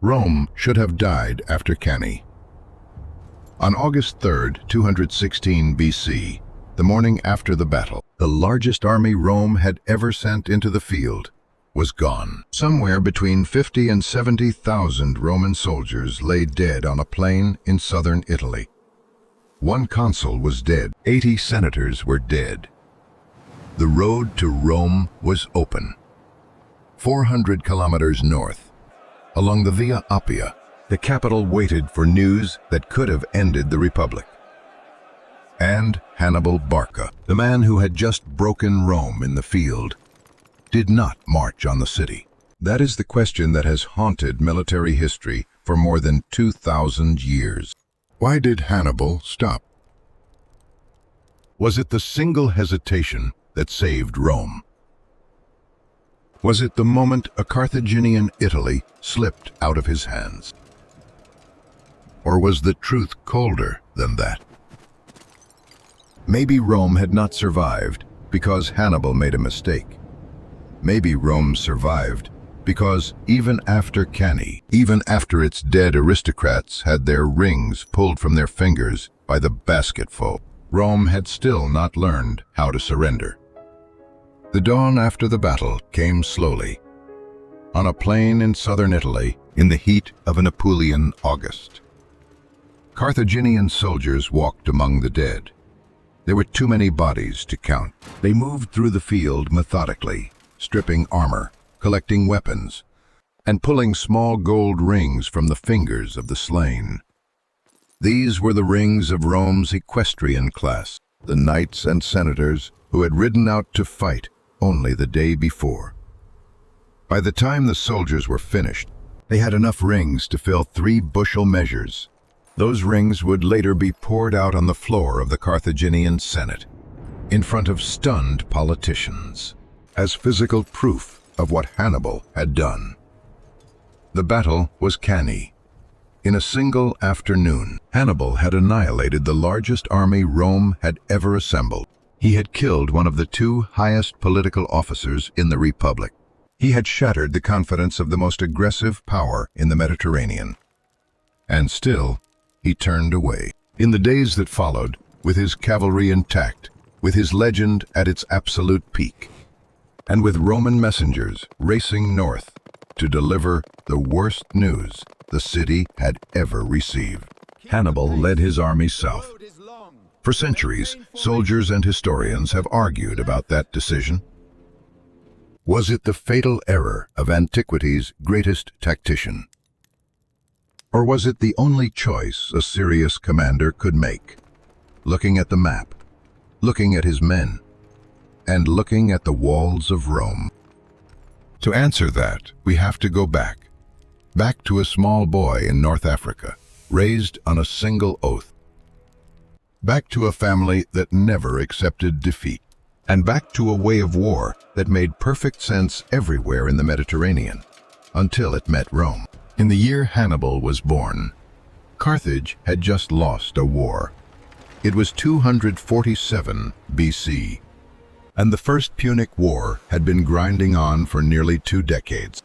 Rome should have died after Cannae. On August 3rd, 216 BC, the morning after the battle, the largest army Rome had ever sent into the field was gone. Somewhere between 50 and 70,000 Roman soldiers lay dead on a plain in southern Italy. One consul was dead. 80 senators were dead. The road to Rome was open. 400 kilometers north, along the Via Appia, the capital waited for news that could have ended the Republic. And Hannibal Barca, the man who had just broken Rome in the field, did not march on the city. That is the question that has haunted military history for more than 2,000 years. Why did Hannibal stop? Was it the single hesitation that saved Rome? Was it the moment a Carthaginian Italy slipped out of his hands? Or was the truth colder than that? Maybe Rome had not survived because Hannibal made a mistake. Maybe Rome survived because even after Cannae, even after its dead aristocrats had their rings pulled from their fingers by the basketful, Rome had still not learned how to surrender. The dawn after the battle came slowly, on a plain in southern Italy in the heat of an Apulian August. Carthaginian soldiers walked among the dead. There were too many bodies to count. They moved through the field methodically, stripping armor, collecting weapons, and pulling small gold rings from the fingers of the slain. These were the rings of Rome's equestrian class, the knights and senators who had ridden out to fight only the day before. By the time the soldiers were finished, they had enough rings to fill 3 bushel measures. Those rings would later be poured out on the floor of the Carthaginian Senate, in front of stunned politicians, as physical proof of what Hannibal had done. The battle was Cannae. In a single afternoon, Hannibal had annihilated the largest army Rome had ever assembled. He had killed one of the 2 highest political officers in the Republic. He had shattered the confidence of the most aggressive power in the Mediterranean. And still, he turned away. In the days that followed, with his cavalry intact, with his legend at its absolute peak, and with Roman messengers racing north to deliver the worst news the city had ever received, Hannibal led his army south. For centuries, soldiers and historians have argued about that decision. Was it the fatal error of antiquity's greatest tactician? Or was it the only choice a serious commander could make, looking at the map, looking at his men, and looking at the walls of Rome? To answer that, we have to go back to a small boy in North Africa, raised on a single oath. Back to a family that never accepted defeat, and back to a way of war that made perfect sense everywhere in the Mediterranean, until it met Rome. In the year Hannibal was born, Carthage had just lost a war. It was 247 BC, and the First Punic War had been grinding on for nearly 2 decades.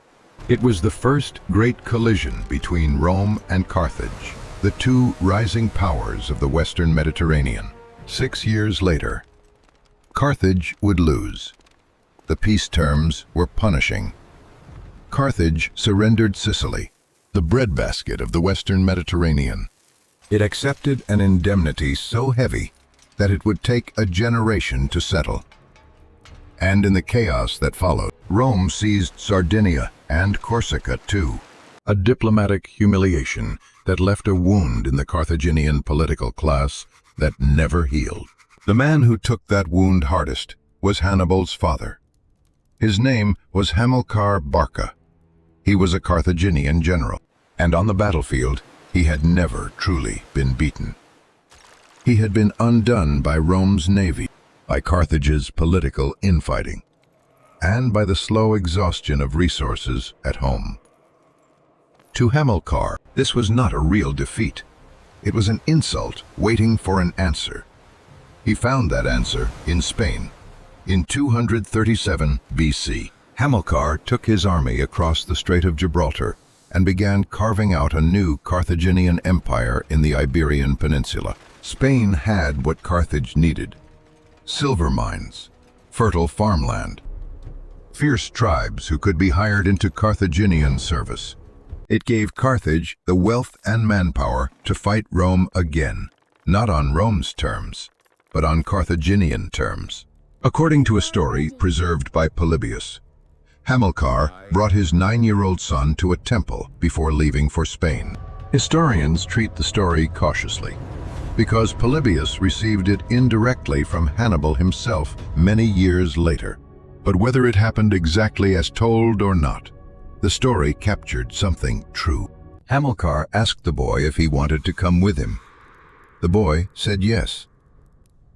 It was the first great collision between Rome and Carthage, the 2 rising powers of the Western Mediterranean. 6 years later, Carthage would lose. The peace terms were punishing. Carthage surrendered Sicily, the breadbasket of the Western Mediterranean. It accepted an indemnity so heavy that it would take a generation to settle. And in the chaos that followed, Rome seized Sardinia and Corsica too, a diplomatic humiliation that left a wound in the Carthaginian political class that never healed. The man who took that wound hardest was Hannibal's father. His name was Hannibal Barca. He was a Carthaginian general, and on the battlefield, he had never truly been beaten. He had been undone by Rome's navy, by Carthage's political infighting, and by the slow exhaustion of resources at home. To Hamilcar, this was not a real defeat. It was an insult waiting for an answer. He found that answer in Spain. In 237 BC, Hamilcar took his army across the Strait of Gibraltar and began carving out a new Carthaginian empire in the Iberian Peninsula. Spain had what Carthage needed: silver mines, fertile farmland, fierce tribes who could be hired into Carthaginian service. It gave Carthage the wealth and manpower to fight Rome again, not on Rome's terms, but on Carthaginian terms. According to a story preserved by Polybius, Hamilcar brought his 9-year-old son to a temple before leaving for Spain. Historians treat the story cautiously, because Polybius received it indirectly from Hannibal himself many years later. But whether it happened exactly as told or not, the story captured something true. Hamilcar asked the boy if he wanted to come with him. The boy said yes.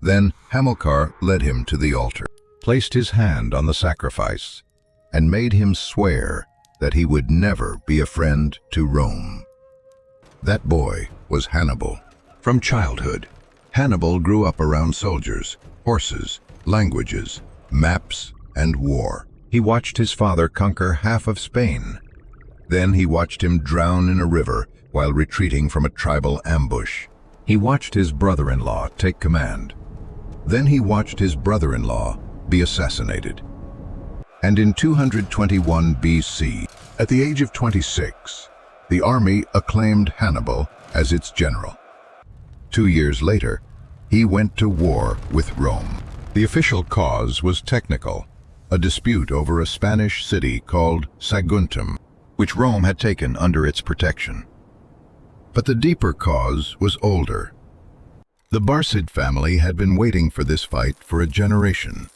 Then Hamilcar led him to the altar, placed his hand on the sacrifice, and made him swear that he would never be a friend to Rome. That boy was Hannibal. From childhood, Hannibal grew up around soldiers, horses, languages, maps, and war. He watched his father conquer half of Spain. Then he watched him drown in a river while retreating from a tribal ambush. He watched his brother-in-law take command. Then he watched his brother-in-law be assassinated. And in 221 BC, at the age of 26, the army acclaimed Hannibal as its general. 2 years later, he went to war with Rome. The official cause was technical, a dispute over a Spanish city called Saguntum, which Rome had taken under its protection. But the deeper cause was older. The Barcid family had been waiting for this fight for a generation.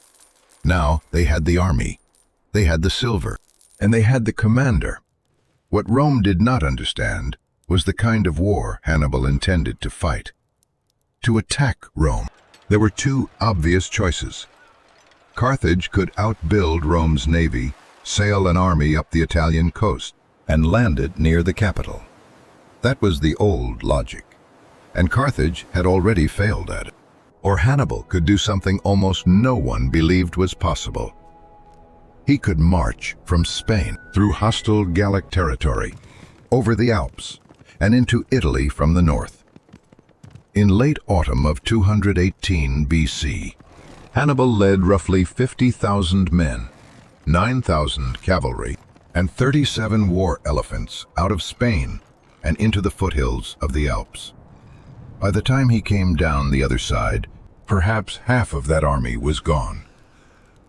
Now they had the army, they had the silver, and they had the commander. What Rome did not understand was the kind of war Hannibal intended to fight. To attack Rome, there were two obvious choices. Carthage could outbuild Rome's navy, sail an army up the Italian coast, and land it near the capital. That was the old logic, and Carthage had already failed at it. Or Hannibal could do something almost no one believed was possible. He could march from Spain through hostile Gallic territory, over the Alps, and into Italy from the north. In late autumn of 218 BC, Hannibal led roughly 50,000 men, 9,000 cavalry, and 37 war elephants out of Spain and into the foothills of the Alps. By the time he came down the other side, perhaps half of that army was gone.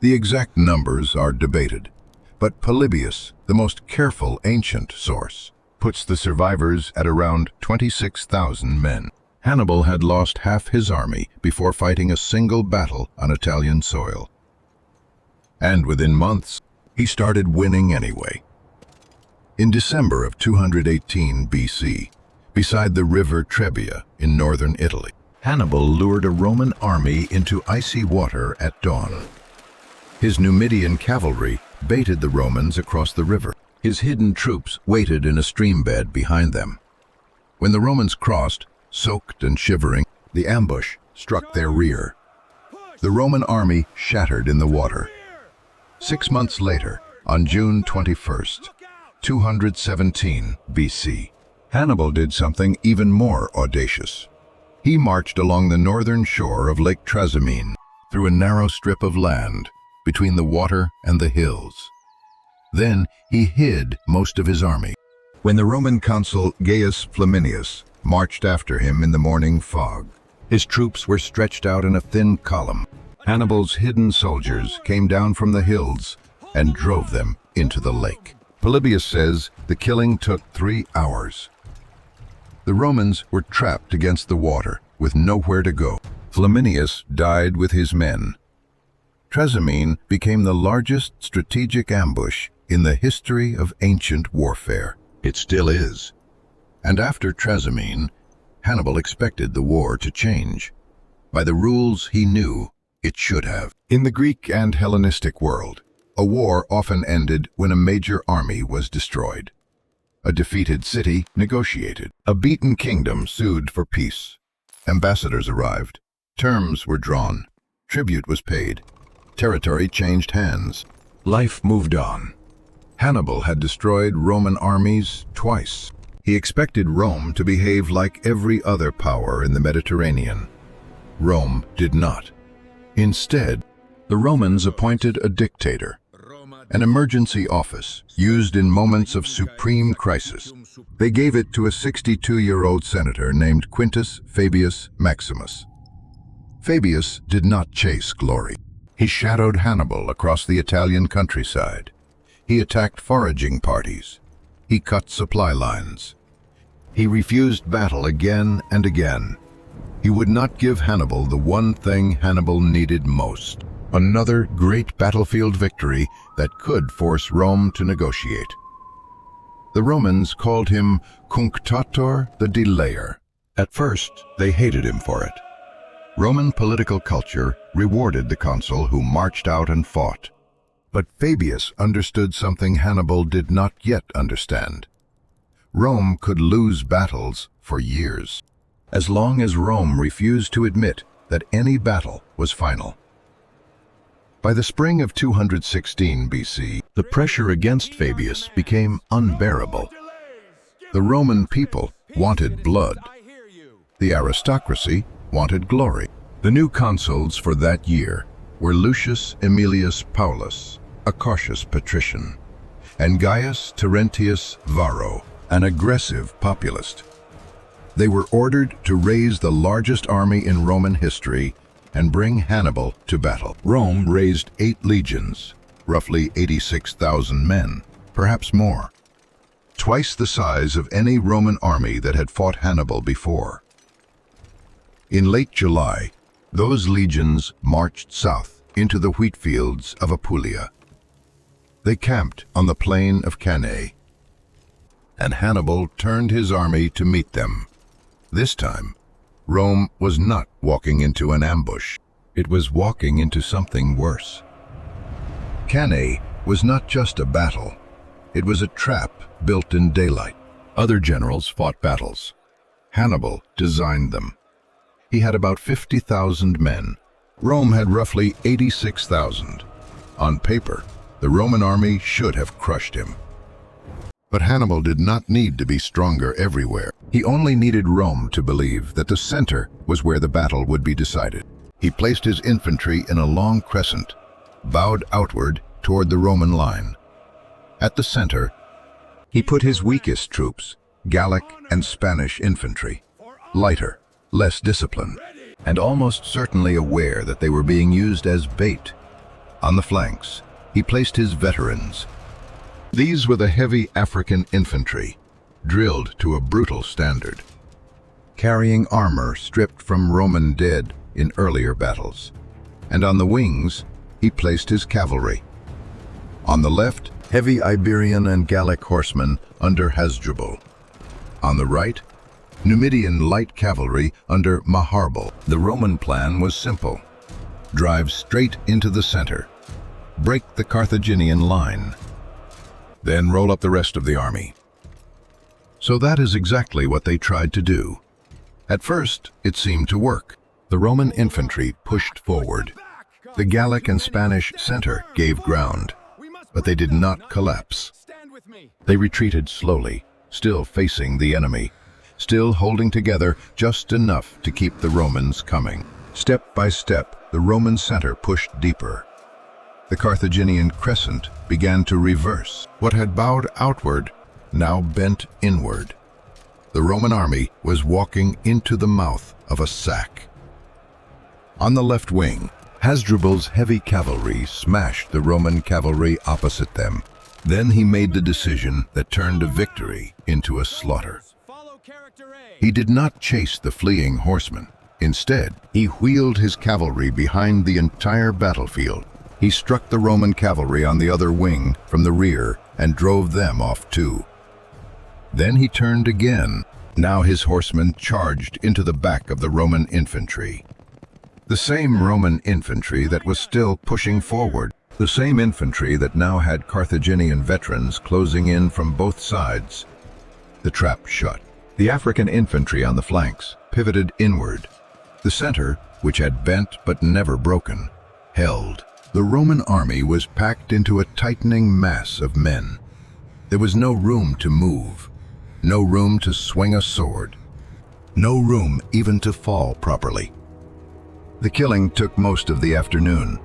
The exact numbers are debated, but Polybius, the most careful ancient source, puts the survivors at around 26,000 men. Hannibal had lost half his army before fighting a single battle on Italian soil. And within months, he started winning anyway. In December of 218 BC, beside the river Trebia in northern Italy, Hannibal lured a Roman army into icy water at dawn. His Numidian cavalry baited the Romans across the river. His hidden troops waited in a stream bed behind them. When the Romans crossed, soaked and shivering, the ambush struck their rear. The Roman army shattered in the water. 6 months later, on June 21st, 217 BC, Hannibal did something even more audacious. He marched along the northern shore of Lake Trasimene, through a narrow strip of land between the water and the hills. Then he hid most of his army. When the Roman consul Gaius Flaminius marched after him in the morning fog, his troops were stretched out in a thin column. Hannibal's hidden soldiers came down from the hills and drove them into the lake. Polybius says the killing took 3 hours. The Romans were trapped against the water with nowhere to go. Flaminius died with his men. Trasimene became the largest strategic ambush in the history of ancient warfare. It still is. And after Trasimene, Hannibal expected the war to change. By the rules he knew it should have. In the Greek and Hellenistic world, a war often ended when a major army was destroyed. A defeated city negotiated. A beaten kingdom sued for peace. Ambassadors arrived. Terms were drawn. Tribute was paid. Territory changed hands. Life moved on. Hannibal had destroyed Roman armies twice. He expected Rome to behave like every other power in the Mediterranean. Rome did not. Instead, the Romans appointed a dictator, an emergency office used in moments of supreme crisis. They gave it to a 62-year-old senator named Quintus Fabius Maximus. Fabius did not chase glory. He shadowed Hannibal across the Italian countryside. He attacked foraging parties. He cut supply lines. He refused battle again and again. He would not give Hannibal the one thing Hannibal needed most: another great battlefield victory that could force Rome to negotiate. The Romans called him Cunctator, the Delayer. At first, they hated him for it. Roman political culture rewarded the consul who marched out and fought. But Fabius understood something Hannibal did not yet understand. Rome could lose battles for years, as long as Rome refused to admit that any battle was final. By the spring of 216 BC, the pressure against Fabius became unbearable. The Roman people wanted blood. The aristocracy wanted glory. The new consuls for that year were Lucius Aemilius Paulus, a cautious patrician, and Gaius Terentius Varro, an aggressive populist. They were ordered to raise the largest army in Roman history and bring Hannibal to battle. Rome raised 8 legions, roughly 86,000 men, perhaps more, twice the size of any Roman army that had fought Hannibal before. In late July, those legions marched south into the wheat fields of Apulia. They camped on the plain of Cannae, and Hannibal turned his army to meet them. This time, Rome was not walking into an ambush. It was walking into something worse. Cannae was not just a battle. It was a trap built in daylight. Other generals fought battles. Hannibal designed them. He had about 50,000 men. Rome had roughly 86,000. On paper, the Roman army should have crushed him. But Hannibal did not need to be stronger everywhere. He only needed Rome to believe that the center was where the battle would be decided. He placed his infantry in a long crescent, bowed outward toward the Roman line. At the center, he put his weakest troops, Gallic and Spanish infantry, lighter, less disciplined, and almost certainly aware that they were being used as bait. On the flanks, he placed his veterans. These were the heavy African infantry, drilled to a brutal standard, carrying armor stripped from Roman dead in earlier battles. And on the wings, he placed his cavalry. On the left, heavy Iberian and Gallic horsemen under Hasdrubal. On the right, Numidian light cavalry under Maharbal. The Roman plan was simple: drive straight into the center, break the Carthaginian line, then roll up the rest of the army. So that is exactly what they tried to do. At first, it seemed to work. The Roman infantry pushed forward. The Gallic and Spanish center gave ground, but they did not collapse. They retreated slowly, still facing the enemy, still holding together just enough to keep the Romans coming. Step by step, the Roman center pushed deeper. The Carthaginian crescent began to reverse. What had bowed outward now bent inward. The Roman army was walking into the mouth of a sack. On the left wing, Hasdrubal's heavy cavalry smashed the Roman cavalry opposite them. Then he made the decision that turned a victory into a slaughter. He did not chase the fleeing horsemen. Instead, he wheeled his cavalry behind the entire battlefield. He struck the Roman cavalry on the other wing from the rear and drove them off too. Then he turned again. Now his horsemen charged into the back of the Roman infantry. The same Roman infantry that was still pushing forward. The same infantry that now had Carthaginian veterans closing in from both sides. The trap shut. The African infantry on the flanks pivoted inward. The center, which had bent but never broken, held. The Roman army was packed into a tightening mass of men. There was no room to move, no room to swing a sword, no room even to fall properly. The killing took most of the afternoon.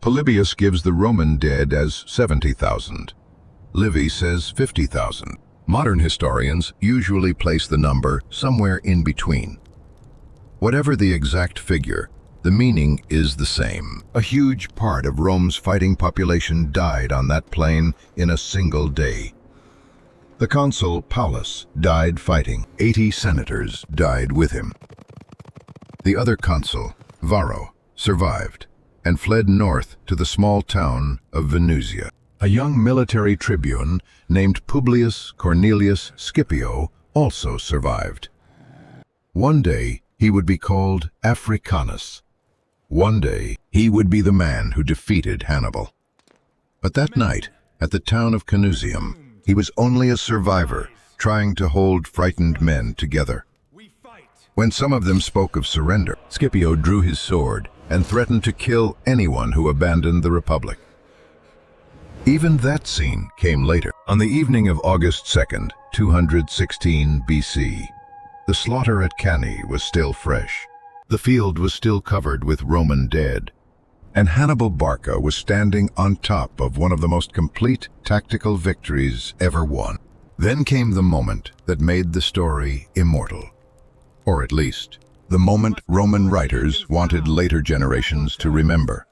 Polybius gives the Roman dead as 70,000. Livy says 50,000. Modern historians usually place the number somewhere in between. Whatever the exact figure, the meaning is the same. A huge part of Rome's fighting population died on that plain in a single day. The consul Paulus died fighting. 80 senators died with him. The other consul, Varro, survived and fled north to the small town of Venusia. A young military tribune named Publius Cornelius Scipio also survived. One day he would be called Africanus. One day he would be the man who defeated Hannibal. But that night, at the town of Canusium, he was only a survivor trying to hold frightened men together. When some of them spoke of surrender, Scipio drew his sword and threatened to kill anyone who abandoned the Republic. Even that scene came later. On the evening of August 2nd, 216 BC, the slaughter at Cannae was still fresh. The field was still covered with Roman dead, and Hannibal Barca was standing on top of one of the most complete tactical victories ever won. Then came the moment that made the story immortal. Or at least, the moment Roman writers wanted later generations to remember.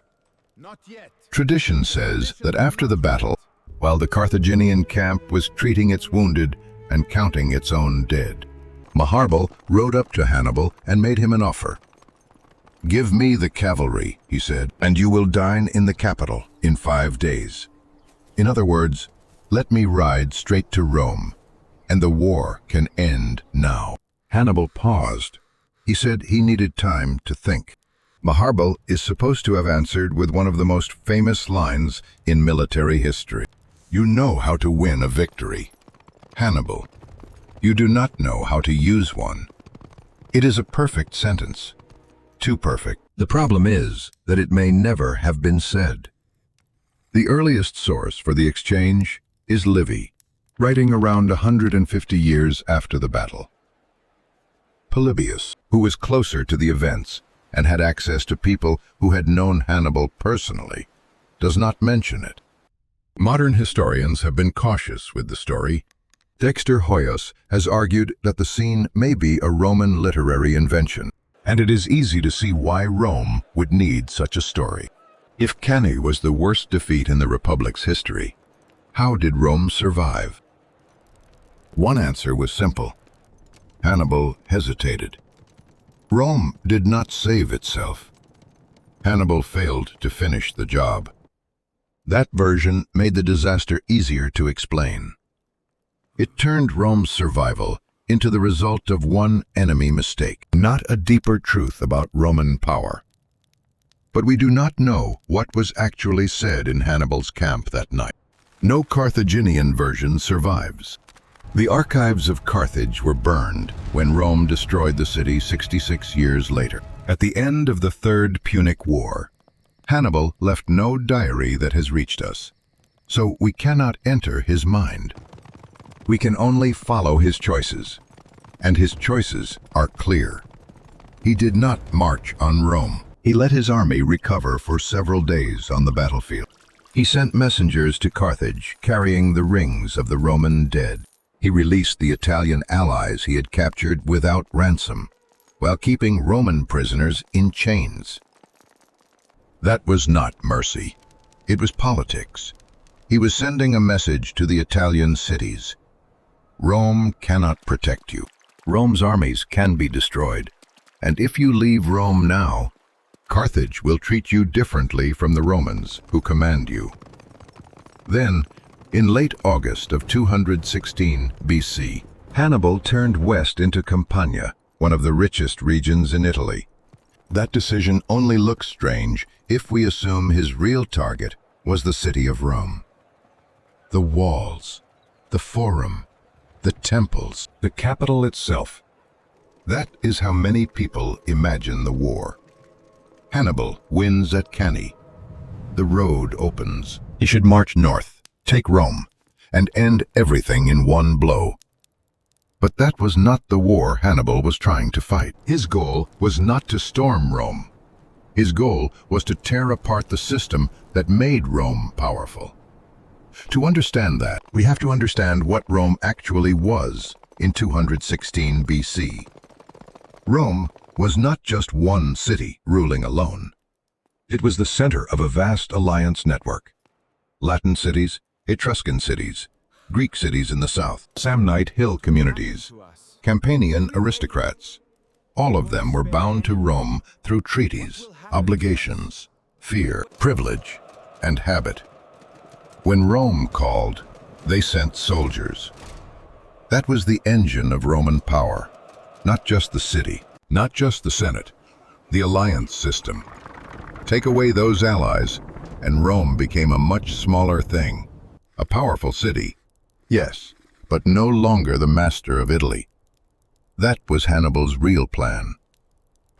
Tradition says that after the battle, while the Carthaginian camp was treating its wounded and counting its own dead, Hannibal rode up to Hannibal and made him an offer. "Give me the cavalry," he said, "and you will dine in the capital in 5 days. In other words, let me ride straight to Rome, and the war can end now." Hannibal paused. He said he needed time to think. Hannibal is supposed to have answered with one of the most famous lines in military history. "You know how to win a victory, Hannibal. You do not know how to use one." It is a perfect sentence. Too perfect. The problem is that it may never have been said. The earliest source for the exchange is Livy, writing around 150 years after the battle. Polybius, who was closer to the events and had access to people who had known Hannibal personally, does not mention it. Modern historians have been cautious with the story. Dexter Hoyos has argued that the scene may be a Roman literary invention, and it is easy to see why Rome would need such a story. If Cannae was the worst defeat in the Republic's history, how did Rome survive? One answer was simple. Hannibal hesitated. Rome did not save itself. Hannibal failed to finish the job. That version made the disaster easier to explain. It turned Rome's survival into the result of one enemy mistake, not a deeper truth about Roman power. But we do not know what was actually said in Hannibal's camp that night. No Carthaginian version survives. The archives of Carthage were burned when Rome destroyed the city 66 years later. At the end of the Third Punic War, Hannibal left no diary that has reached us, so we cannot enter his mind. We can only follow his choices, and his choices are clear. He did not march on Rome. He let his army recover for several days on the battlefield. He sent messengers to Carthage carrying the rings of the Roman dead. He released the Italian allies he had captured without ransom, while keeping Roman prisoners in chains. That was not mercy. It was politics. He was sending a message to the Italian cities. Rome cannot protect you. Rome's armies can be destroyed, and if you leave Rome now, Carthage will treat you differently from the Romans who command you. Then, in late August of 216 BC, Hannibal turned west into Campania, one of the richest regions in Italy. That decision only looks strange if we assume his real target was the city of Rome. The walls, the forum, the temples, the capital itself. That is how many people imagine the war. Hannibal wins at Cannae. The road opens. He should march north, take Rome, and end everything in one blow. But that was not the war Hannibal was trying to fight. His goal was not to storm Rome. His goal was to tear apart the system that made Rome powerful. To understand that, we have to understand what Rome actually was in 216 BC. Rome was not just one city ruling alone. It was the center of a vast alliance network. Latin cities, Etruscan cities, Greek cities in the south, Samnite hill communities, Campanian aristocrats. All of them were bound to Rome through treaties, obligations, fear, privilege, and habit. When Rome called, they sent soldiers. That was the engine of Roman power, not just the city, not just the Senate, the alliance system. Take away those allies, and Rome became a much smaller thing. A powerful city, yes, but no longer the master of Italy. That was Hannibal's real plan.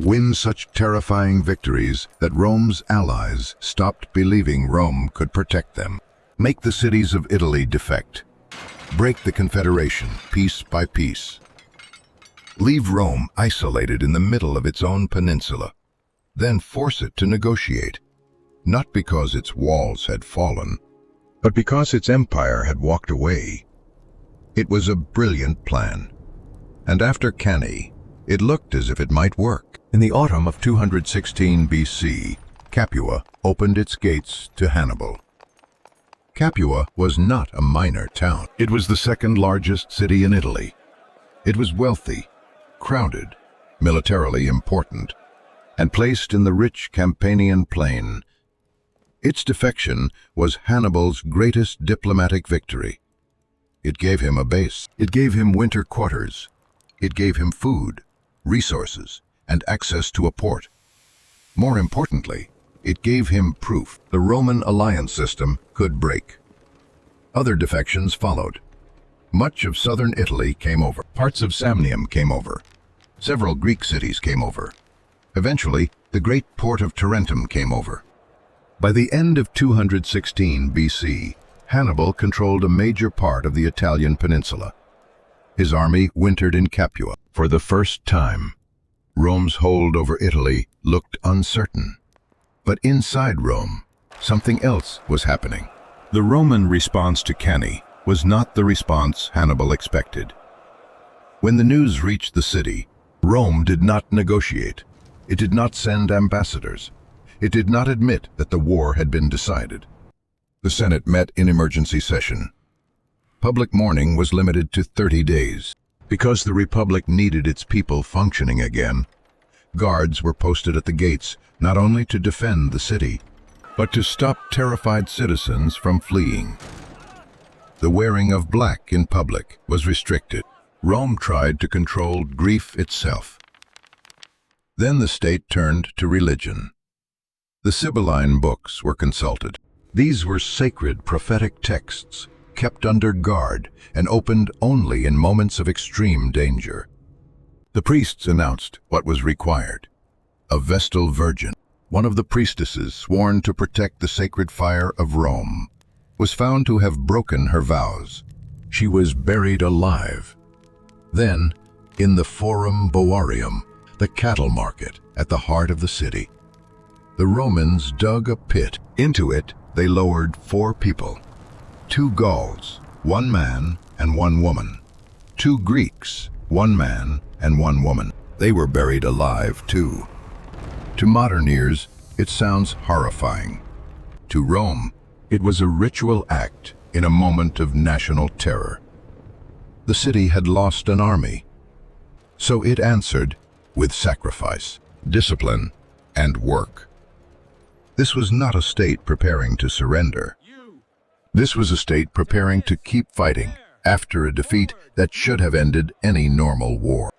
Win such terrifying victories that Rome's allies stopped believing Rome could protect them. Make the cities of Italy defect. Break the confederation piece by piece. Leave Rome isolated in the middle of its own peninsula. Then force it to negotiate, not because its walls had fallen, but because its empire had walked away. It was a brilliant plan, and after Cannae, it looked as if it might work. In the autumn of 216 BC, Capua opened its gates to Hannibal. Capua was not a minor town. It was the second largest city in Italy. It was wealthy, crowded, militarily important, and placed in the rich Campanian plain. Its defection was Hannibal's greatest diplomatic victory. It gave him a base. It gave him winter quarters. It gave him food, resources, and access to a port. More importantly, it gave him proof the Roman alliance system could break. Other defections followed. Much of southern Italy came over. Parts of Samnium came over. Several Greek cities came over. Eventually, the great port of Tarentum came over. By the end of 216 BC, Hannibal controlled a major part of the Italian peninsula. His army wintered in Capua. For the first time, Rome's hold over Italy looked uncertain. But inside Rome, something else was happening. The Roman response to Cannae was not the response Hannibal expected. When the news reached the city, Rome did not negotiate. It did not send ambassadors. It did not admit that the war had been decided. The Senate met in emergency session. Public mourning was limited to 30 days. Because the Republic needed its people functioning again, guards were posted at the gates not only to defend the city, but to stop terrified citizens from fleeing. The wearing of black in public was restricted. Rome tried to control grief itself. Then the state turned to religion. The Sibylline books were consulted. These were sacred prophetic texts, kept under guard and opened only in moments of extreme danger. The priests announced what was required. A Vestal Virgin, one of the priestesses sworn to protect the sacred fire of Rome, was found to have broken her vows. She was buried alive. Then, in the Forum Boarium, the cattle market at the heart of the city, the Romans dug a pit. Into it, they lowered 4 people. 2 Gauls, 1 man and 1 woman. 2 Greeks, 1 man and 1 woman. They were buried alive, too. To modern ears, it sounds horrifying. To Rome, it was a ritual act in a moment of national terror. The city had lost an army, so it answered with sacrifice, discipline, and work. This was not a state preparing to surrender. This was a state preparing to keep fighting after a defeat that should have ended any normal war.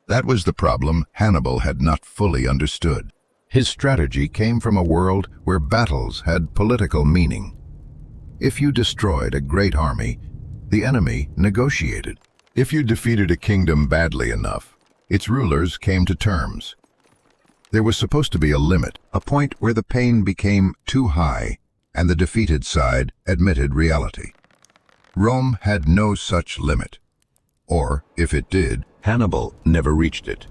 That was the problem Hannibal had not fully understood. His strategy came from a world where battles had political meaning. If you destroyed a great army, the enemy negotiated. If you defeated a kingdom badly enough, its rulers came to terms. There was supposed to be a limit, a point where the pain became too high and the defeated side admitted reality. Rome had no such limit. Or, if it did, Hannibal never reached it.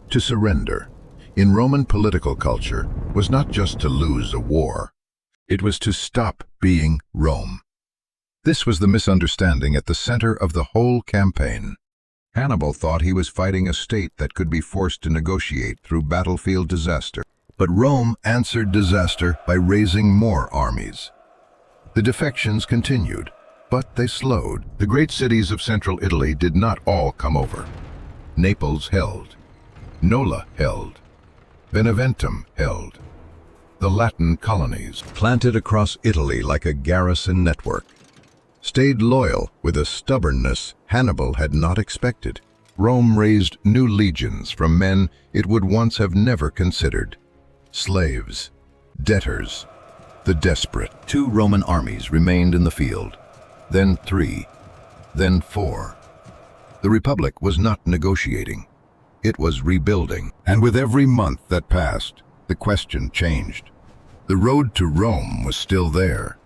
To surrender, in Roman political culture, was not just to lose a war. It was to stop being Rome. This was the misunderstanding at the center of the whole campaign. Hannibal thought he was fighting a state that could be forced to negotiate through battlefield disaster. But Rome answered disaster by raising more armies. The defections continued, but they slowed. The great cities of central Italy did not all come over. Naples held. Nola held. Beneventum held. The Latin colonies, planted across Italy like a garrison network, stayed loyal with a stubbornness Hannibal had not expected. Rome raised new legions from men it would once have never considered. Slaves, debtors, the desperate. 2 Roman armies remained in the field, then 3, then 4. The Republic was not negotiating. It was rebuilding. And with every month that passed, the question changed. The road to Rome was still there,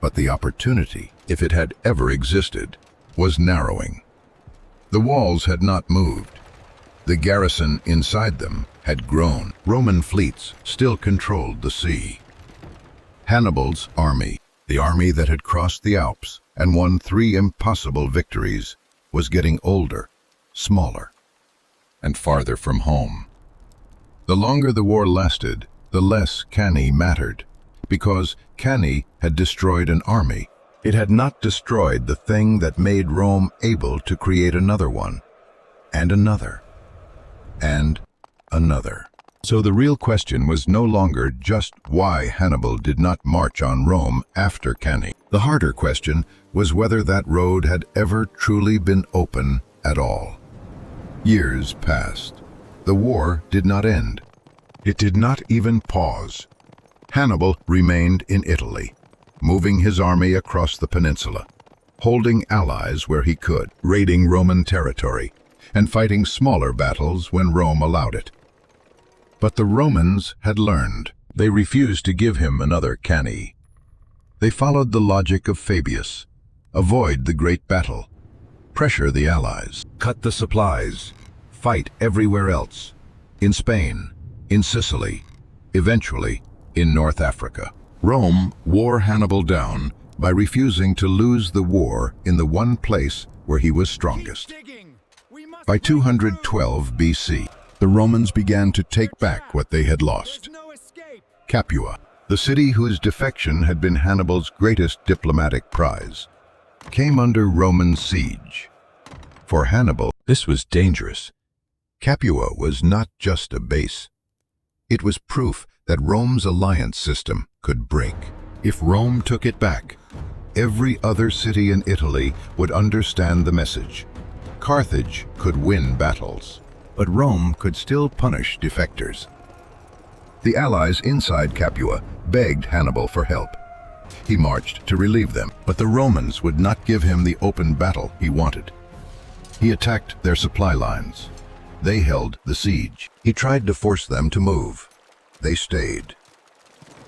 but the opportunity, if it had ever existed, was narrowing. The walls had not moved. The garrison inside them had grown. Roman fleets still controlled the sea. Hannibal's army, the army that had crossed the Alps and won 3 impossible victories, was getting older, smaller, and farther from home. The longer the war lasted, the less Cannae mattered, because Cannae had destroyed an army. It had not destroyed the thing that made Rome able to create another one, and another, and another. So the real question was no longer just why Hannibal did not march on Rome after Cannae. The harder question was whether that road had ever truly been open at all. Years passed. The war did not end. It did not even pause. Hannibal remained in Italy, moving his army across the peninsula, holding allies where he could, raiding Roman territory, and fighting smaller battles when Rome allowed it. But the Romans had learned. They refused to give him another Cannae. They followed the logic of Fabius: avoid the great battle, pressure the allies, cut the supplies, fight everywhere else, in Spain, in Sicily, eventually in North Africa. Rome wore Hannibal down by refusing to lose the war in the one place where he was strongest. By 212 BC, the Romans began to take back what they had lost. Capua, the city whose defection had been Hannibal's greatest diplomatic prize, came under Roman siege. For Hannibal, this was dangerous. Capua was not just a base. It was proof that Rome's alliance system could break. If Rome took it back, every other city in Italy would understand the message. Carthage could win battles, but Rome could still punish defectors. The allies inside Capua begged Hannibal for help. He marched to relieve them, but the Romans would not give him the open battle he wanted. He attacked their supply lines. They held the siege. He tried to force them to move. They stayed.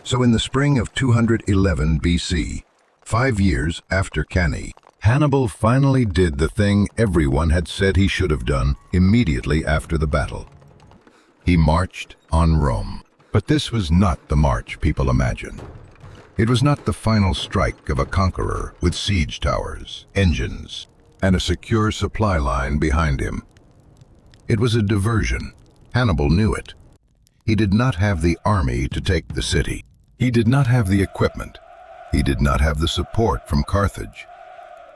So in the spring of 211 BC, 5 years after Cannae, Hannibal finally did the thing everyone had said he should have done immediately after the battle. He marched on Rome. But this was not the march people imagined. It was not the final strike of a conqueror with siege towers, engines, and a secure supply line behind him. It was a diversion. Hannibal knew it. He did not have the army to take the city. He did not have the equipment. He did not have the support from Carthage.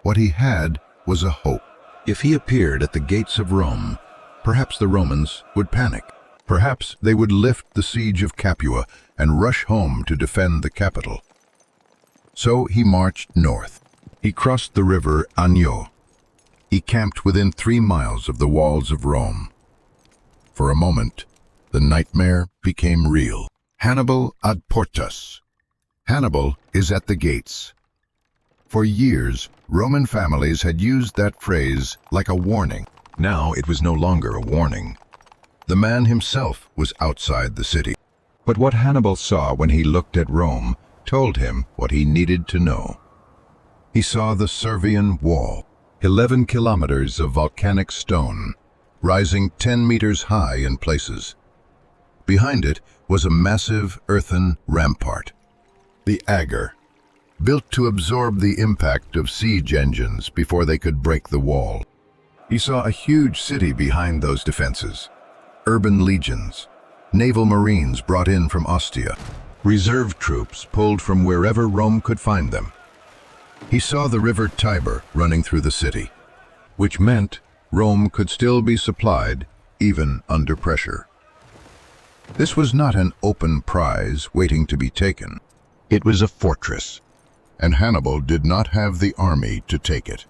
What he had was a hope. If he appeared at the gates of Rome, perhaps the Romans would panic. Perhaps they would lift the siege of Capua and rush home to defend the capital. So he marched north. He crossed the river Anio. He camped within 3 miles of the walls of Rome. For a moment, the nightmare became real. Hannibal ad portas. Hannibal is at the gates. For years, Roman families had used that phrase like a warning. Now it was no longer a warning. The man himself was outside the city. But what Hannibal saw when he looked at Rome told him what he needed to know. He saw the Servian Wall, 11 kilometers of volcanic stone, rising 10 meters high in places. Behind it was a massive earthen rampart, the Agger, built to absorb the impact of siege engines before they could break the wall. He saw a huge city behind those defenses, urban legions, naval marines brought in from Ostia, reserve troops pulled from wherever Rome could find them. He saw the river Tiber running through the city, which meant Rome could still be supplied even under pressure. This was not an open prize waiting to be taken. It was a fortress, and Hannibal did not have the army to take it.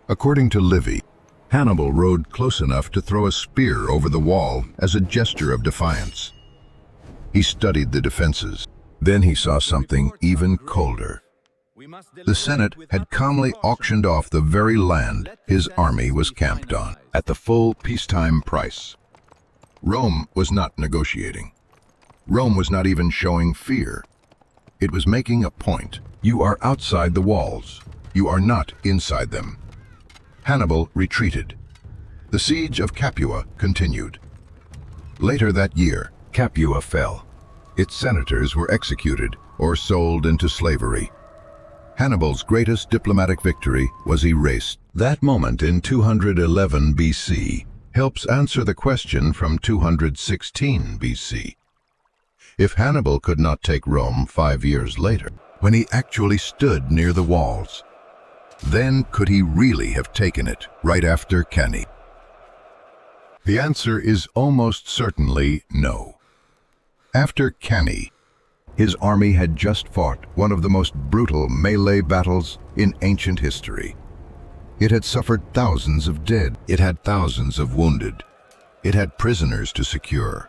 According to Livy, Hannibal rode close enough to throw a spear over the wall as a gesture of defiance. He studied the defenses. Then he saw something even colder. The Senate had calmly auctioned off the very land his army was camped on at the full peacetime price. Rome was not negotiating. Rome was not even showing fear. It was making a point. You are outside the walls. You are not inside them. Hannibal retreated. The siege of Capua continued. Later that year, Capua fell. Its senators were executed or sold into slavery. Hannibal's greatest diplomatic victory was erased. That moment in 211 BC helps answer the question from 216 BC. If Hannibal could not take Rome 5 years later, when he actually stood near the walls, then could he really have taken it right after Cannae? The answer is almost certainly no. After Cannae, his army had just fought one of the most brutal melee battles in ancient history. It had suffered thousands of dead. It had thousands of wounded. It had prisoners to secure,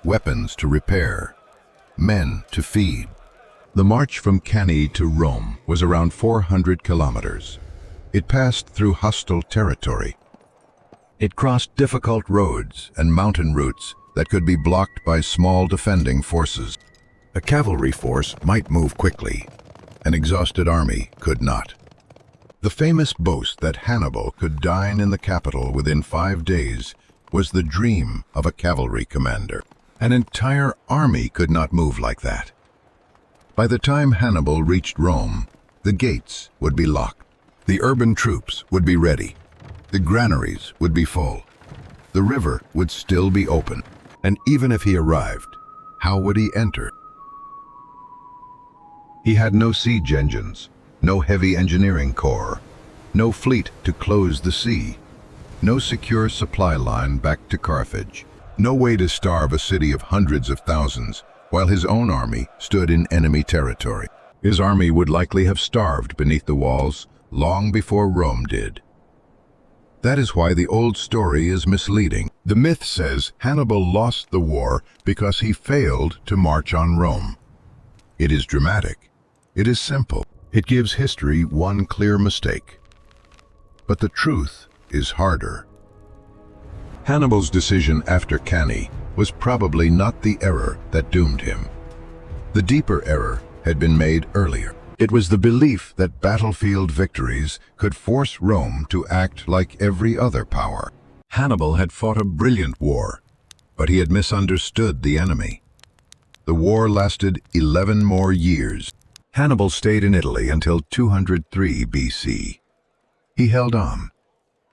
weapons to repair, men to feed. The march from Cannae to Rome was around 400 kilometers. It passed through hostile territory. It crossed difficult roads and mountain routes that could be blocked by small defending forces. A cavalry force might move quickly. An exhausted army could not. The famous boast that Hannibal could dine in the capital within 5 days was the dream of a cavalry commander. An entire army could not move like that. By the time Hannibal reached Rome, the gates would be locked. The urban troops would be ready. The granaries would be full. The river would still be open. And even if he arrived, how would he enter? He had no siege engines, no heavy engineering corps, no fleet to close the sea, no secure supply line back to Carthage, no way to starve a city of hundreds of thousands while his own army stood in enemy territory. His army would likely have starved beneath the walls long before Rome did. That is why the old story is misleading. The myth says Hannibal lost the war because he failed to march on Rome. It is dramatic. It is simple. It gives history one clear mistake. But the truth is harder. Hannibal's decision after Cannae was probably not the error that doomed him. The deeper error had been made earlier. It was the belief that battlefield victories could force Rome to act like every other power. Hannibal had fought a brilliant war, but he had misunderstood the enemy. The war lasted 11 more years. Hannibal stayed in Italy until 203 BC. He held on.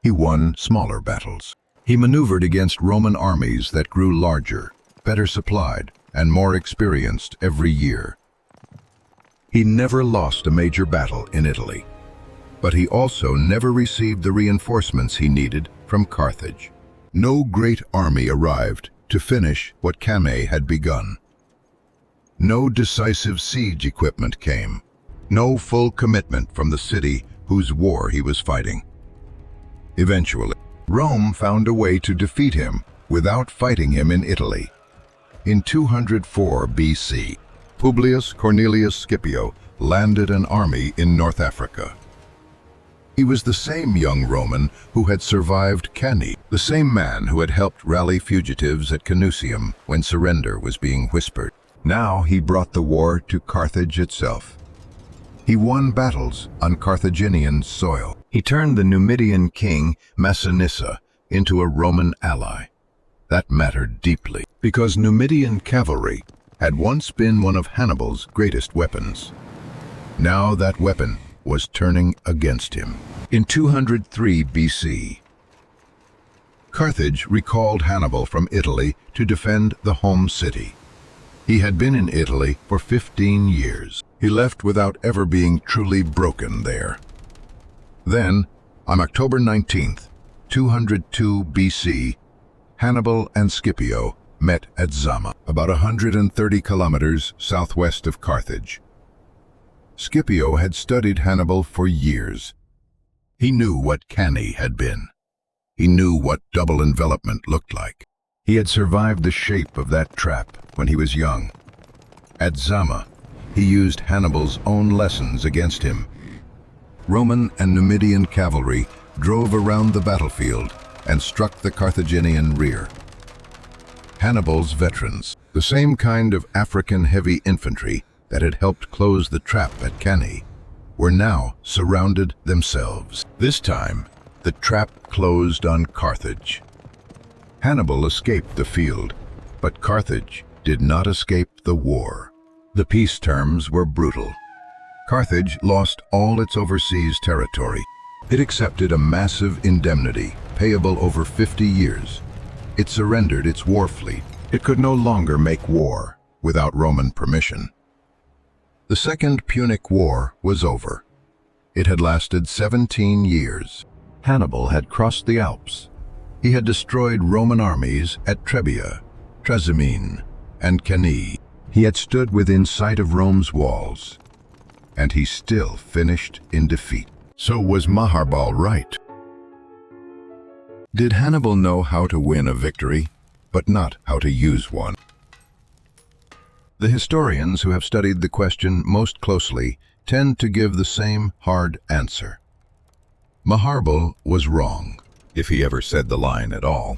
He won smaller battles. He maneuvered against Roman armies that grew larger, better supplied, and more experienced every year. He never lost a major battle in Italy, but he also never received the reinforcements he needed from Carthage. No great army arrived to finish what Cannae had begun. No decisive siege equipment came. No full commitment from the city whose war he was fighting. Eventually, Rome found a way to defeat him without fighting him in Italy. In 204 BC, Publius Cornelius Scipio landed an army in North Africa. He was the same young Roman who had survived Cannae, the same man who had helped rally fugitives at Canusium when surrender was being whispered. Now he brought the war to Carthage itself. He won battles on Carthaginian soil. He turned the Numidian king Massinissa into a Roman ally. That mattered deeply, because Numidian cavalry had once been one of Hannibal's greatest weapons. Now that weapon was turning against him. In 203 BC, Carthage recalled Hannibal from Italy to defend the home city. He had been in Italy for 15 years. He left without ever being truly broken there. Then, on October 19th, 202 BC, Hannibal and Scipio met at Zama, about 130 kilometers southwest of Carthage. Scipio had studied Hannibal for years. He knew what Cannae had been. He knew what double envelopment looked like. He had survived the shape of that trap when he was young. At Zama, he used Hannibal's own lessons against him. Roman and Numidian cavalry drove around the battlefield and struck the Carthaginian rear. Hannibal's veterans, the same kind of African heavy infantry that had helped close the trap at Cannae, were now surrounded themselves. This time, the trap closed on Carthage. Hannibal escaped the field, but Carthage did not escape the war. The peace terms were brutal. Carthage lost all its overseas territory. It accepted a massive indemnity, payable over 50 years. It surrendered its war fleet. It could no longer make war without Roman permission. The Second Punic War was over. It had lasted 17 years. Hannibal had crossed the Alps. He had destroyed Roman armies at Trebia, Trasimene, and Cannae. He had stood within sight of Rome's walls, and he still finished in defeat. So was Hannibal right? Did Hannibal know how to win a victory, but not how to use one? The historians who have studied the question most closely tend to give the same hard answer. Hannibal was wrong, if he ever said the line at all.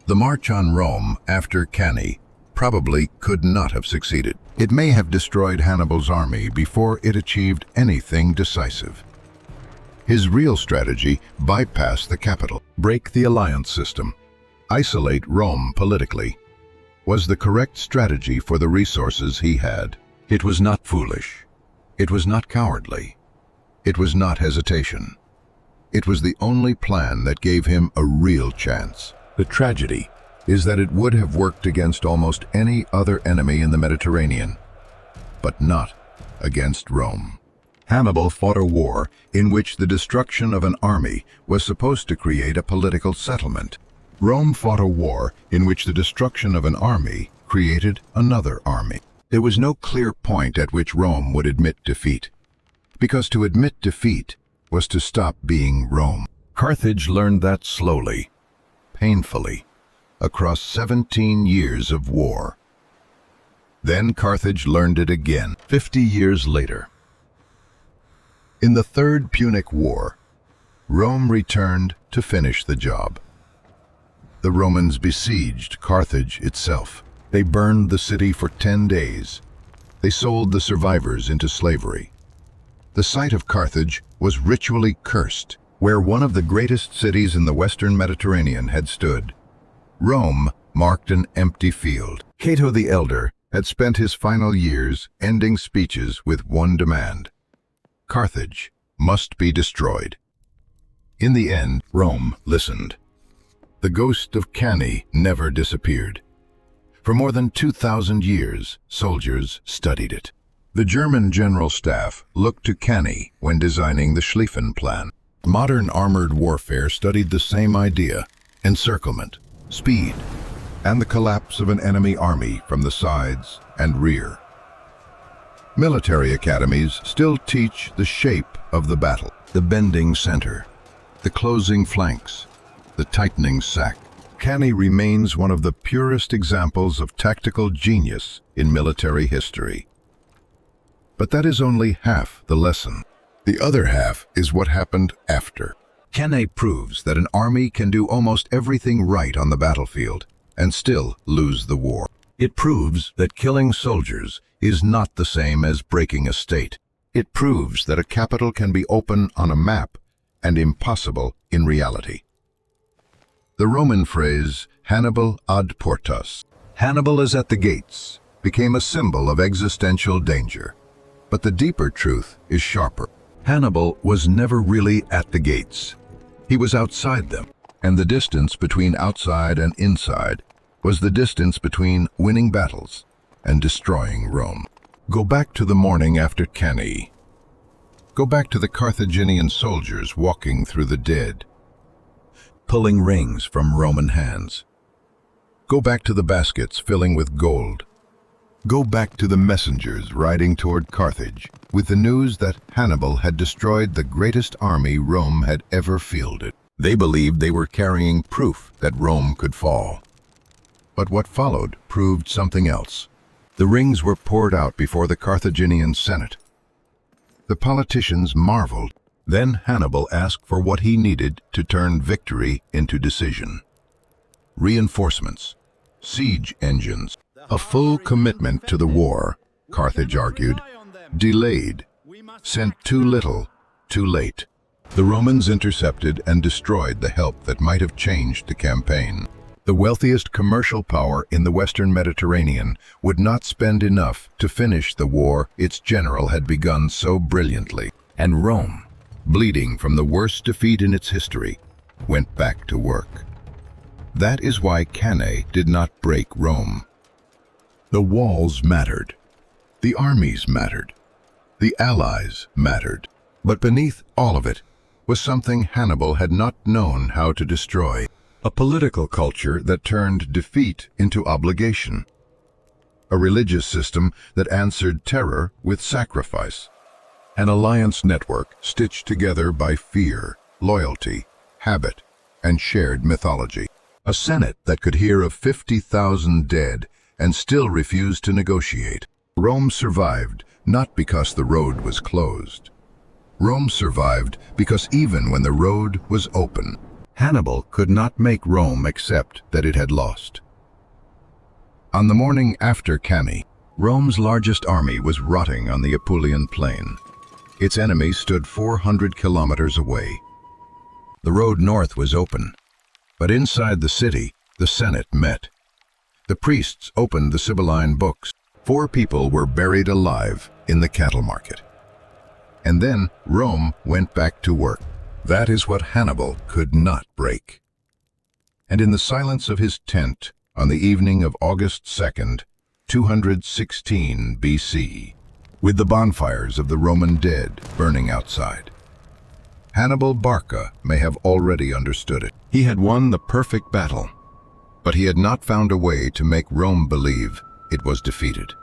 The march on Rome after Cannae probably could not have succeeded. It may have destroyed Hannibal's army before it achieved anything decisive. His real strategy: bypass the capital, break the alliance system, isolate Rome politically, was the correct strategy for the resources he had. It was not foolish. It was not cowardly. It was not hesitation. It was the only plan that gave him a real chance. The tragedy is that it would have worked against almost any other enemy in the Mediterranean, but not against Rome. Hannibal fought a war in which the destruction of an army was supposed to create a political settlement. Rome fought a war in which the destruction of an army created another army. There was no clear point at which Rome would admit defeat, because to admit defeat was to stop being Rome. Carthage learned that slowly, painfully, across 17 years of war. Then Carthage learned it again, 50 years later. In the Third Punic War, Rome returned to finish the job. The Romans besieged Carthage itself. They burned the city for 10 days. They sold the survivors into slavery. The site of Carthage was ritually cursed, where one of the greatest cities in the Western Mediterranean had stood. Rome marked an empty field. Cato the Elder had spent his final years ending speeches with one demand: Carthage must be destroyed. In the end, Rome listened. The ghost of Cannae never disappeared. For more than 2,000 years, soldiers studied it. The German General Staff looked to Cannae when designing the Schlieffen Plan. Modern armored warfare studied the same idea: encirclement, speed, and the collapse of an enemy army from the sides and rear. Military academies still teach the shape of the battle: the bending center, the closing flanks, the tightening sack. Cannae remains one of the purest examples of tactical genius in military history. But that is only half the lesson. The other half is what happened after. Cannae proves that an army can do almost everything right on the battlefield and still lose the war. It proves that killing soldiers is not the same as breaking a state. It proves that a capital can be open on a map and impossible in reality. The Roman phrase, Hannibal ad portas, Hannibal is at the gates, became a symbol of existential danger. But the deeper truth is sharper. Hannibal was never really at the gates. He was outside them, and the distance between outside and inside was the distance between winning battles and destroying Rome. Go back to the morning after Cannae. Go back to the Carthaginian soldiers walking through the dead, pulling rings from Roman hands. Go back to the baskets filling with gold. Go back to the messengers riding toward Carthage with the news that Hannibal had destroyed the greatest army Rome had ever fielded. They believed they were carrying proof that Rome could fall. But what followed proved something else. The rings were poured out before the Carthaginian Senate. The politicians marveled. Then Hannibal asked for what he needed to turn victory into decision. Reinforcements, siege engines, a full commitment to the war, Carthage argued, delayed, sent too little, too late. The Romans intercepted and destroyed the help that might have changed the campaign. The wealthiest commercial power in the Western Mediterranean would not spend enough to finish the war its general had begun so brilliantly. And Rome, bleeding from the worst defeat in its history, went back to work. That is why Cannae did not break Rome. The walls mattered. The armies mattered. The allies mattered. But beneath all of it was something Hannibal had not known how to destroy. A political culture that turned defeat into obligation. A religious system that answered terror with sacrifice. An alliance network stitched together by fear, loyalty, habit, and shared mythology. A Senate that could hear of 50,000 dead and still refused to negotiate. Rome survived not because the road was closed. Rome survived because even when the road was open, Hannibal could not make Rome accept that it had lost. On the morning after Cannae, Rome's largest army was rotting on the Apulian plain. Its enemies stood 400 kilometers away. The road north was open, but inside the city, the Senate met. The priests opened the Sibylline books. 4 people were buried alive in the cattle market. And then Rome went back to work. That is what Hannibal could not break. And in the silence of his tent on the evening of August 2nd, 216 BC, with the bonfires of the Roman dead burning outside, Hannibal Barca may have already understood it. He had won the perfect battle, but he had not found a way to make Rome believe it was defeated.